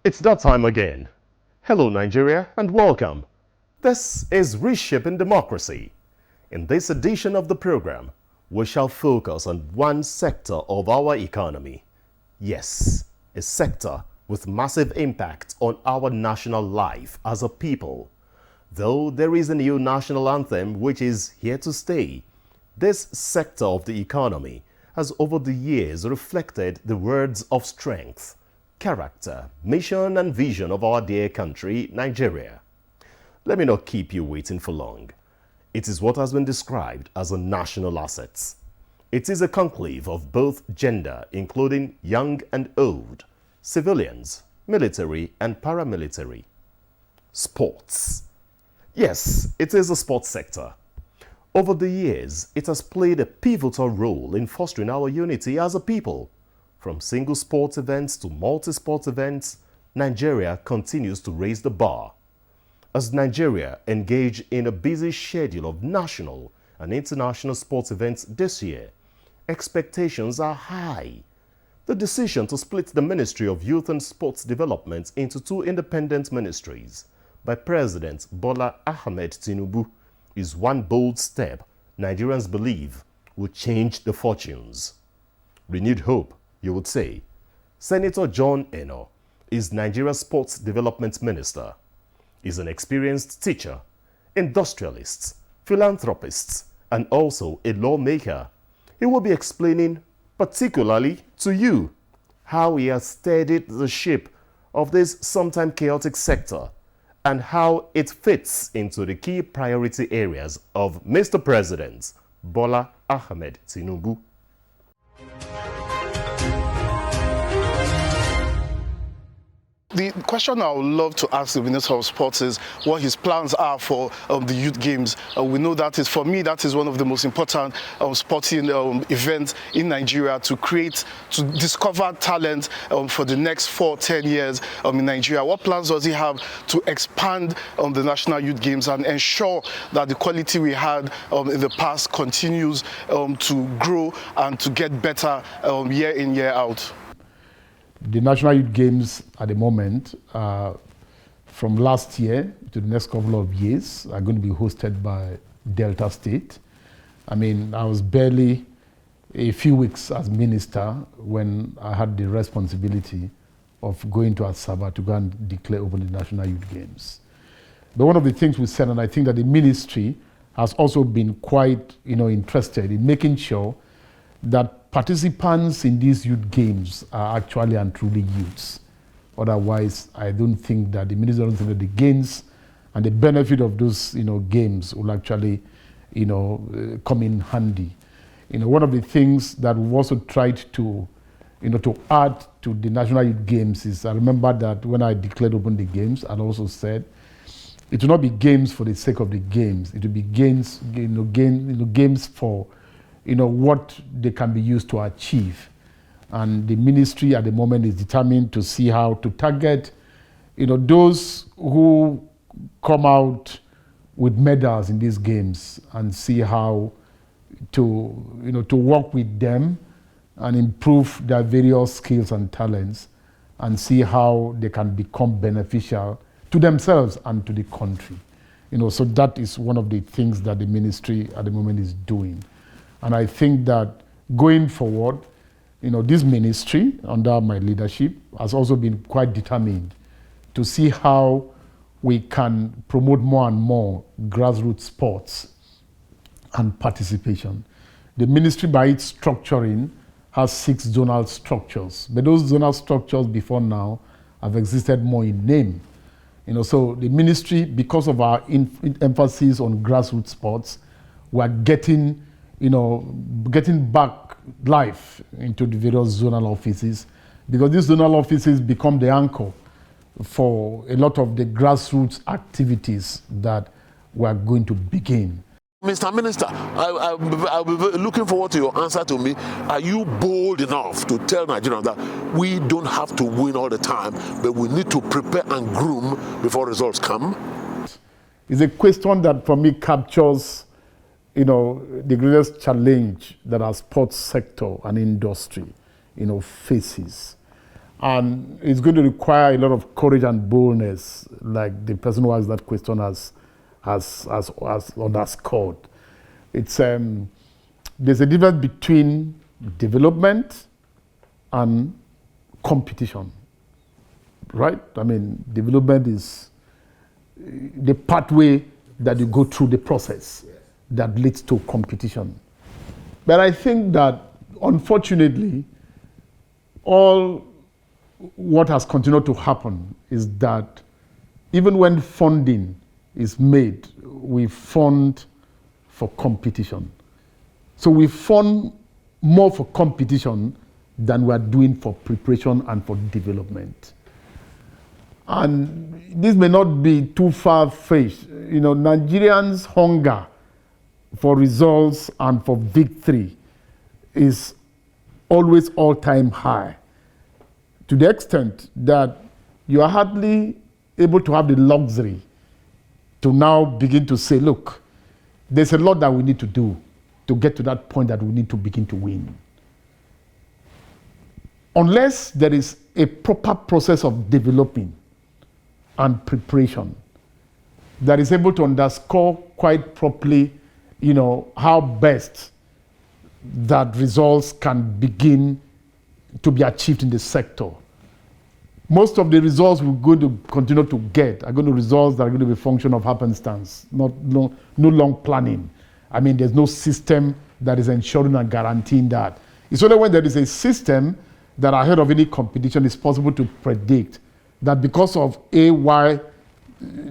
It's that time again. Hello Nigeria and welcome. This is Reshaping Democracy. In this edition of the program, we shall focus on one sector of our economy. Yes, a sector with massive impact on our national life as a people. Though there is a new national anthem which is here to stay, this sector of the economy has over the years reflected the words of strength, character, mission and vision of our dear country, Nigeria. Let me not keep you waiting for long. It is what has been described as a national asset. It is a conclave of both gender, including young and old, civilians, military and paramilitary. Sports. Yes, it is a sports sector. Over the years, it has played a pivotal role in fostering our unity as a people. From single sports events to multi-sport events, Nigeria continues to raise the bar. As Nigeria engage in a busy schedule of national and international sports events this year, expectations are high. The decision to split the Ministry of Youth and Sports Development into two independent ministries by President Bola Ahmed Tinubu is one bold step Nigerians believe will change the fortunes. Renewed hope, you would say. Senator John Eno is Nigeria's Sports Development Minister. He's an experienced teacher, industrialist, philanthropist, and also a lawmaker. He will be explaining, particularly to you, how he has steadied the ship of this sometimes chaotic sector and how it fits into the key priority areas of Mr. President Bola Ahmed Tinubu. The question I would love to ask the Minister of Sports is what his plans are for the youth games. We know that is, for me, that is one of the most important sporting events in Nigeria to discover talent for the next 4-10 years in Nigeria. What plans does he have to expand the National Youth Games and ensure that the quality we had in the past continues to grow and to get better year in, year out? The National Youth Games at the moment, from last year to the next couple of years, are going to be hosted by Delta State. I mean, I was barely a few weeks as minister when I had the responsibility of going to Asaba to go and declare open the National Youth Games. But one of the things we said, and I think that the ministry has also been quite, interested in making sure that participants in these youth games are actually and truly youths. Otherwise, I don't think that the minister doesn't think that the gains and the benefit of those, games will actually, come in handy. One of the things that we've also tried to, to add to the National Youth Games is, I remember that when I declared open the games, I also said, it will not be games for the sake of the games. It will be games, games for what they can be used to achieve. And the ministry at the moment is determined to see how to target, those who come out with medals in these games and see how to, to work with them and improve their various skills and talents and see how they can become beneficial to themselves and to the country. So that is one of the things that the ministry at the moment is doing. And I think that going forward, this ministry under my leadership has also been quite determined to see how we can promote more and more grassroots sports and participation. The ministry, by its structuring, has 6 zonal structures, but those zonal structures before now have existed more in name. So the ministry, because of our emphasis on grassroots sports, we are getting back life into the various zonal offices, because these zonal offices become the anchor for a lot of the grassroots activities that we are going to begin. Mr. Minister, I'll be looking forward to your answer to me. Are you bold enough to tell Nigerians that we don't have to win all the time, but we need to prepare and groom before results come? It's a question that for me captures the greatest challenge that our sports sector and industry, faces. And it's going to require a lot of courage and boldness, like the person who asked that question has underscored. It's there's a difference between development and competition, right? I mean, development is the pathway that you go through the process that leads to competition. But I think that, unfortunately, all what has continued to happen is that even when funding is made, we fund for competition. So we fund more for competition than we are doing for preparation and for development. And this may not be too far-fetched. You know, Nigerians' hunger for results and for victory is always all-time high, to the extent that you are hardly able to have the luxury to now begin to say, look, there's a lot that we need to do to get to that point that we need to begin to win. Unless there is a proper process of developing and preparation that is able to underscore quite properly, you know, how best that results can begin to be achieved in the sector. Most of the results we're going to continue to get are going to be results that are going to be a function of happenstance, no long planning. I mean, there's no system that is ensuring and guaranteeing that. It's only when there is a system that ahead of any competition it's possible to predict that because of A, Y,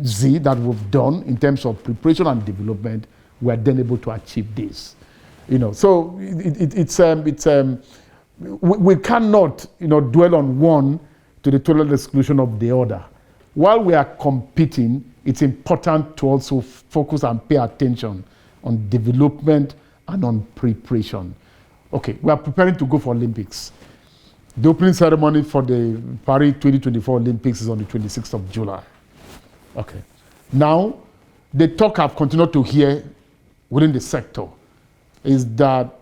Z that we've done in terms of preparation and development, we're then able to achieve this. You know, so we cannot, you know, dwell on one to the total exclusion of the other. While we are competing, it's important to also focus and pay attention on development and on preparation. Okay, we are preparing to go for Olympics. The opening ceremony for the Paris 2024 Olympics is on the 26th of July. Okay. Now, the talk I've continued to hear within the sector is that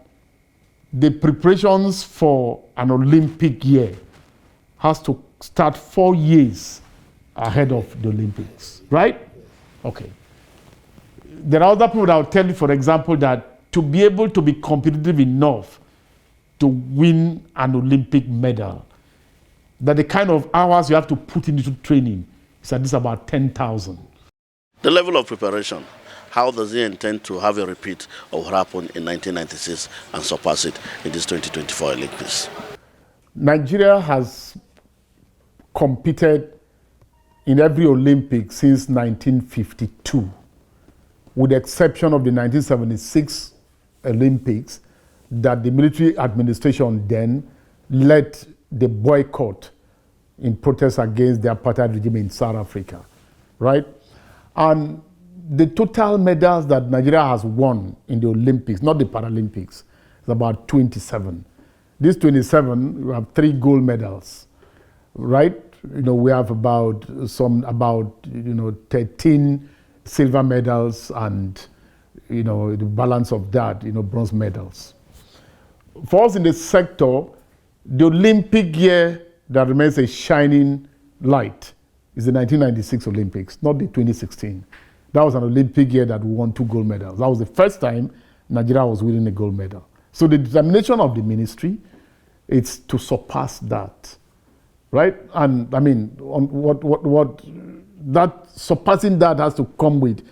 the preparations for an Olympic year has to start 4 years ahead of the Olympics, right? Okay. There are other people that will tell you, for example, that to be able to be competitive enough to win an Olympic medal, that the kind of hours you have to put into training is at least about 10,000. The level of preparation, how does he intend to have a repeat of what happened in 1996 and surpass it in this 2024 Olympics? Nigeria has competed in every Olympic since 1952, with the exception of the 1976 Olympics that the military administration then led the boycott in protest against the apartheid regime in South Africa, right? And the total medals that Nigeria has won in the Olympics, not the Paralympics, is about 27. These 27, we have 3 gold medals, right? You know, we have about 13 silver medals and, you know, the balance of that, you know, bronze medals. For us in the sector, the Olympic year that remains a shining light is the 1996 Olympics, not the 2016. That was an Olympic year that we won 2 gold medals. That was the first time Nigeria was winning a gold medal. So the determination of the ministry is to surpass that, right? And I mean, on what that surpassing that has to come with,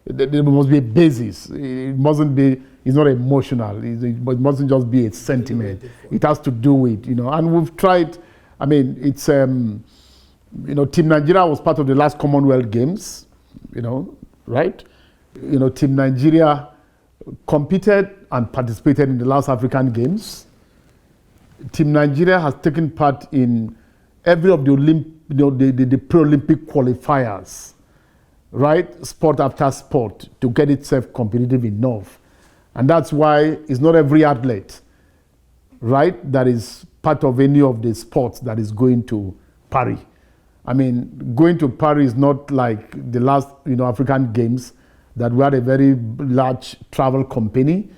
there must be a basis. It mustn't be, it's not emotional. It mustn't just be a sentiment. It has to do with, you know, and we've tried, I mean, it's, you know, Team Nigeria was part of the last Commonwealth Games, you know, right? You know, Team Nigeria competed and participated in the last African Games. Team Nigeria has taken part in every of the the pre-Olympic qualifiers, right? Sport after sport, to get itself competitive enough. And that's why it's not every athlete, right, that is part of any of the sports that is going to Paris. I mean, going to Paris is not like the last, you know, African Games that we had a very large travel company.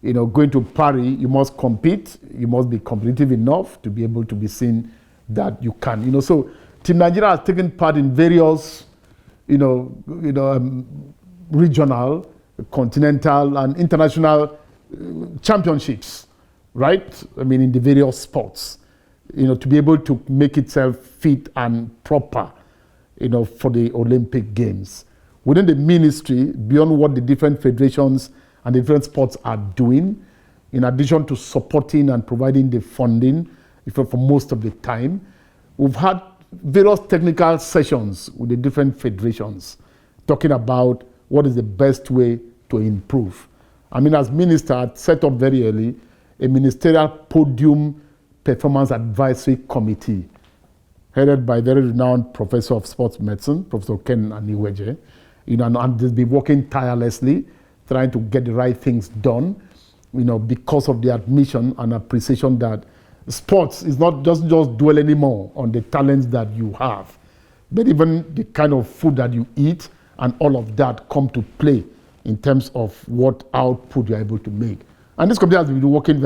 You know, going to Paris, you must compete. You must be competitive enough to be able to be seen that you can. So Team Nigeria has taken part in various, regional, continental, and international championships, right? I mean, in the various sports, to be able to make itself fit and proper, for the Olympic Games. Within the ministry, beyond what the different federations and the different sports are doing, in addition to supporting and providing the funding for most of the time, we've had various technical sessions with the different federations talking about what is the best way to improve. I mean, as minister, I set up very early a ministerial podium performance advisory committee headed by a very renowned professor of sports medicine, Professor Ken Aniweje, and they've been working tirelessly, trying to get the right things done, because of the admission and appreciation that sports is not doesn't just dwell anymore on the talents that you have, but even the kind of food that you eat and all of that come to play in terms of what output you're able to make. And this committee has been working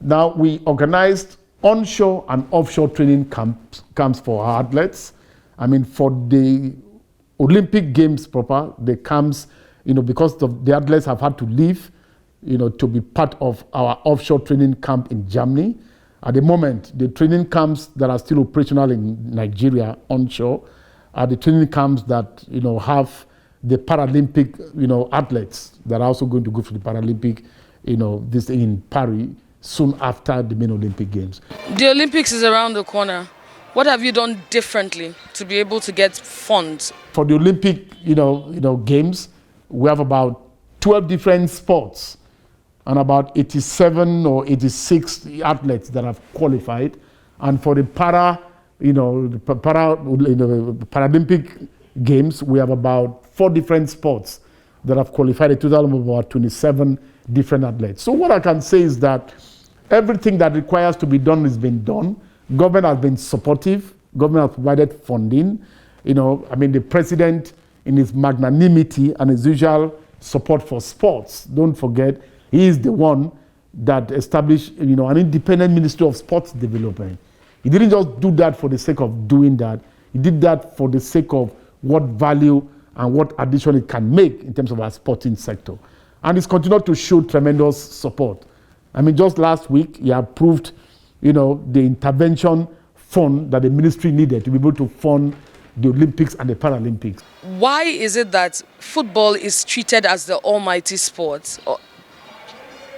now we organized onshore and offshore training camps for our athletes. I mean, for the Olympic Games proper, the camps, because the athletes have had to leave, to be part of our offshore training camp in Germany. At the moment, the training camps that are still operational in Nigeria onshore are the training camps that, have the Paralympic, athletes that are also going to go for the Paralympic, this in Paris soon after the main Olympic Games. The Olympics is around the corner. What have you done differently to be able to get funds? For the Olympic, Games, we have about 12 different sports and about 87 or 86 athletes that have qualified. And for the Paralympic Games, we have about 4 different sports that have qualified, a total of about 27 different athletes. So what I can say is that everything that requires to be done has been done. Government has been supportive. Government has provided funding. The president, in his magnanimity and his usual support for sports, don't forget, he is the one that established, an independent Ministry of Sports Development. He didn't just do that for the sake of doing that. He did that for the sake of what value and what addition it can make in terms of our sporting sector. And it's continued to show tremendous support. I mean, just last week, he approved, the intervention fund that the ministry needed to be able to fund the Olympics and the Paralympics. Why is it that football is treated as the almighty sport?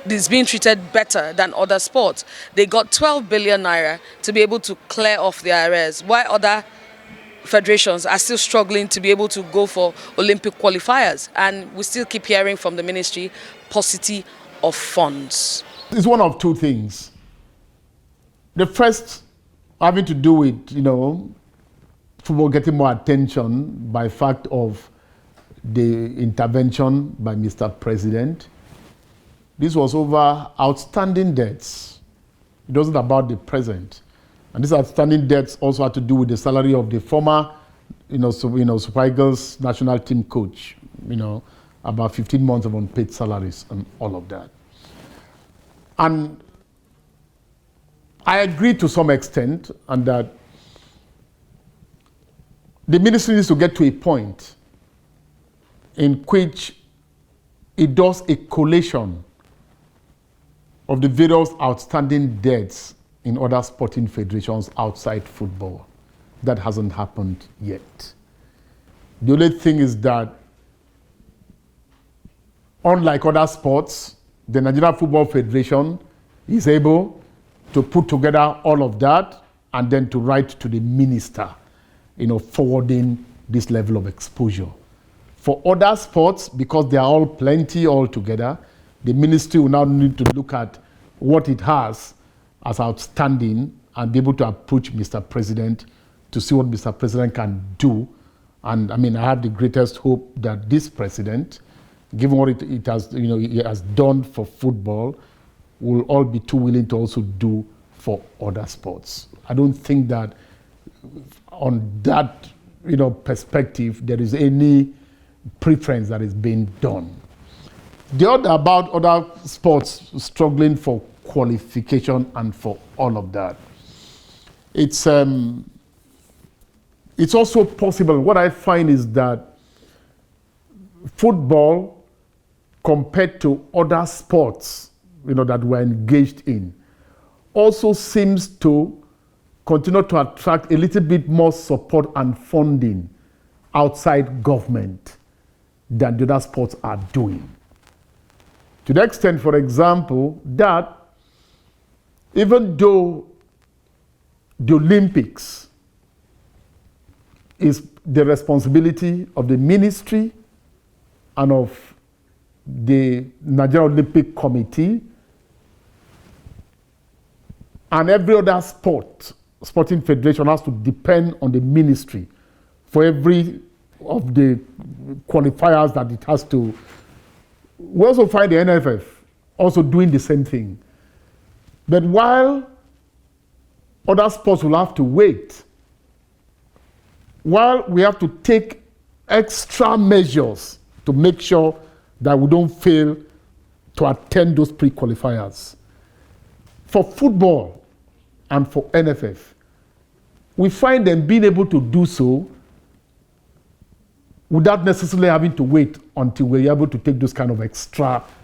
It's being treated better than other sports. They got 12 billion naira to be able to clear off their arrears. Why other federations are still struggling to be able to go for Olympic qualifiers? And we still keep hearing from the ministry paucity of funds. It's one of two things. The first having to do with, football getting more attention by fact of the intervention by Mr. President. This was over outstanding debts. It wasn't about the present. And these outstanding debts also had to do with the salary of the former, Super Eagles national team coach, about 15 months of unpaid salaries and all of that. And I agree to some extent, and that the ministry needs to get to a point in which it does a collation of the various outstanding debts in other sporting federations outside football. That hasn't happened yet. The only thing is that, unlike other sports, the Nigerian Football Federation is able to put together all of that and then to write to the minister, forwarding this level of exposure. For other sports, because they are all plenty all together, the ministry will now need to look at what it has as outstanding and be able to approach Mr. President to see what Mr. President can do. And I have the greatest hope that this president, given what it has, it has done for football, will all be too willing to also do for other sports. I don't think that on that, perspective, there is any preference that is being done. The other about other sports struggling for qualification and for all of that. it's also possible. What I find is that football, compared to other sports, that we're engaged in, also seems to continue to attract a little bit more support and funding outside government than the other sports are doing. To the extent, for example, that even though the Olympics is the responsibility of the ministry and of the Nigerian Olympic Committee, and every other sporting federation has to depend on the ministry for every of the qualifiers that it has to. We also find the NFF also doing the same thing. But while other sports will have to wait, while we have to take extra measures to make sure that we don't fail to attend those pre-qualifiers, for football and for NFF, we find them being able to do so without necessarily having to wait until we're able to take those kind of extraordinary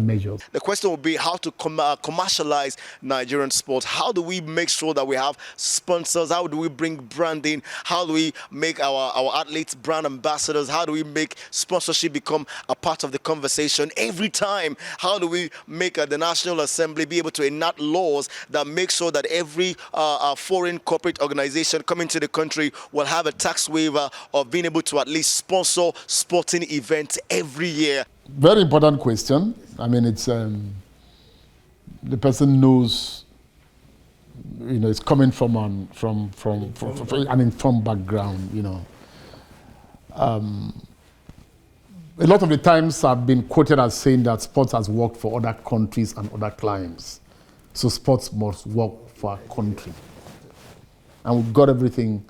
measures. The question will be how to commercialize Nigerian sports. How do we make sure that we have sponsors? How do we bring branding? How do we make our athletes brand ambassadors? How do we make sponsorship become a part of the conversation every time? How do we make the National Assembly be able to enact laws that make sure that every foreign corporate organization coming to the country will have a tax waiver of being able to at least sponsor sporting events every year? Very important question. I mean, it's the person knows, it's coming from an informed background. A lot of the times I've been quoted as saying that sports has worked for other countries and other climes, so sports must work for our country, and we've got everything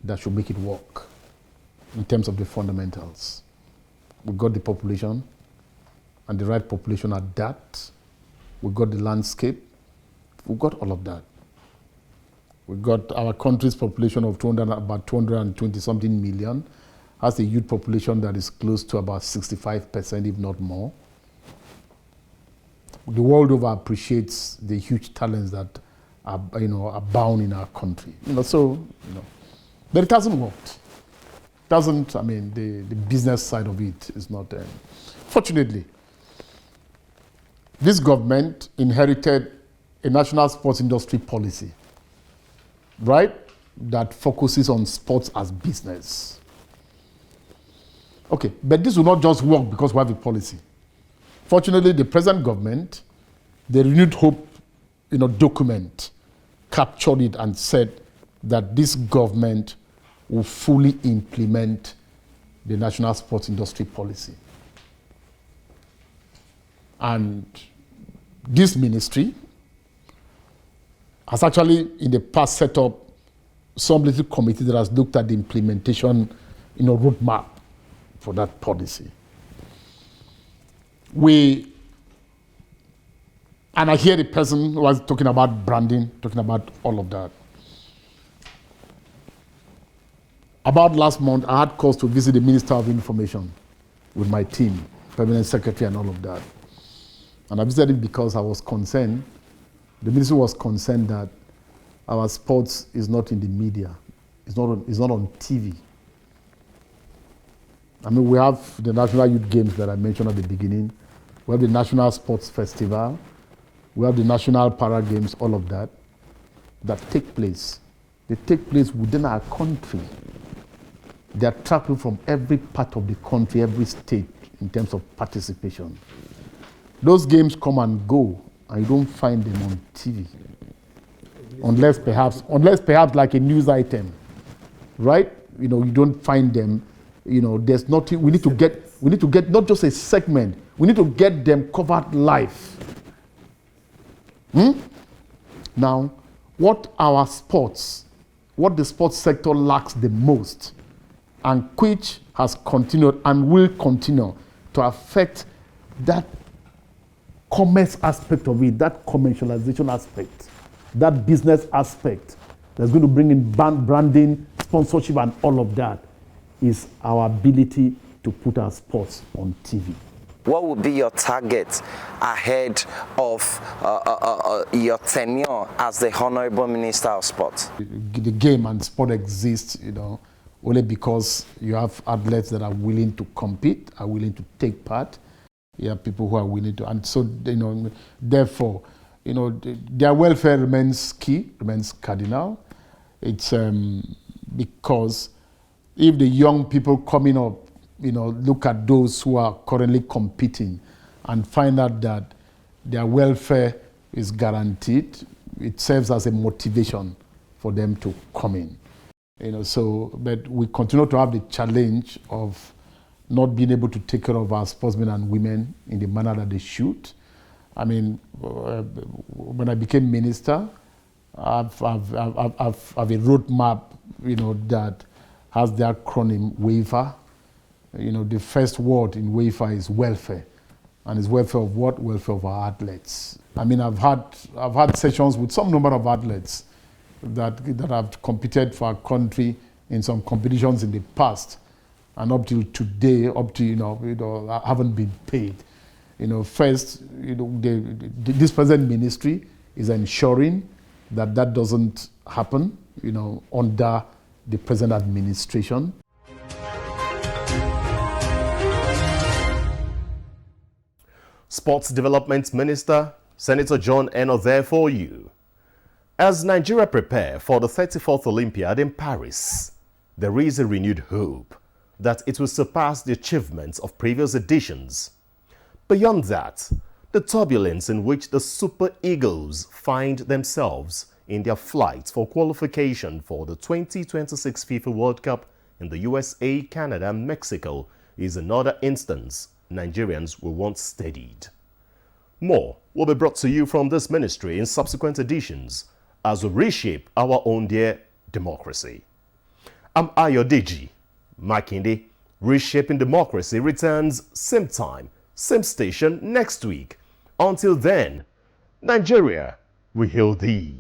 that should make it work in terms of the fundamentals. We've got the population, and the right population at that. We've got the landscape. We've got all of that. We've got our country's population of about 220-something million, has a youth population that is close to about 65%, if not more. The world over appreciates the huge talents that abound in our country. But it hasn't worked. The business side of it is not. Fortunately, this government inherited a national sports industry policy, right, that focuses on sports as business. Okay, but this will not just work because we have a policy. Fortunately, the present government, the renewed hope, document, captured it and said that this government will fully implement the national sports industry policy. And this ministry has actually, in the past, set up some little committee that has looked at the implementation, roadmap for that policy. And I hear the person who was talking about branding, talking about all of that. About last month, I had calls to visit the Minister of Information with my team, Permanent Secretary and all of that. And I visited him because I was concerned. The minister was concerned that our sports is not in the media. It's not on TV. We have the National Youth Games that I mentioned at the beginning. We have the National Sports Festival. We have the National Para Games, all of that take place. They take place within our country. They attract people from every part of the country, every state, in terms of participation. Those games come and go, and you don't find them on TV, unless perhaps like a news item, right? You don't find them. There's nothing. We need to get not just a segment. We need to get them covered live. Now, what the sports sector lacks the most, and which has continued and will continue to affect that commerce aspect of it, that commercialization aspect, that business aspect that's going to bring in branding, sponsorship, and all of that, is our ability to put our sports on TV. What would be your target ahead of your tenure as the Honorable Minister of Sport? The game and sport exists, only because you have athletes that are willing to compete, are willing to take part. You have people who are willing to, and so therefore, their welfare remains key, remains cardinal. It's because if the young people coming up, look at those who are currently competing and find out that their welfare is guaranteed, it serves as a motivation for them to come in. But we continue to have the challenge of not being able to take care of our sportsmen and women in the manner that they should. I mean, when I became minister, I've a roadmap, that has the acronym WAFER. The first word in WAFER is welfare, and it's welfare of what? Welfare of our athletes. I mean, I've had sessions with some number of athletes that have competed for our country in some competitions in the past, and up till today, haven't been paid. First, this present ministry is ensuring that doesn't happen, under the present administration. Sports Development Minister, Senator John Eno there for you. As Nigeria prepare for the 34th Olympiad in Paris, there is a renewed hope that it will surpass the achievements of previous editions. Beyond that, the turbulence in which the Super Eagles find themselves in their flight for qualification for the 2026 FIFA World Cup in the USA, Canada, and Mexico is another instance Nigerians will want steadied. More will be brought to you from this ministry in subsequent editions as we reshape our own dear democracy. I'm Ayodeji Makinde. Reshaping Democracy returns same time, same station next week. Until then, Nigeria, we hail thee.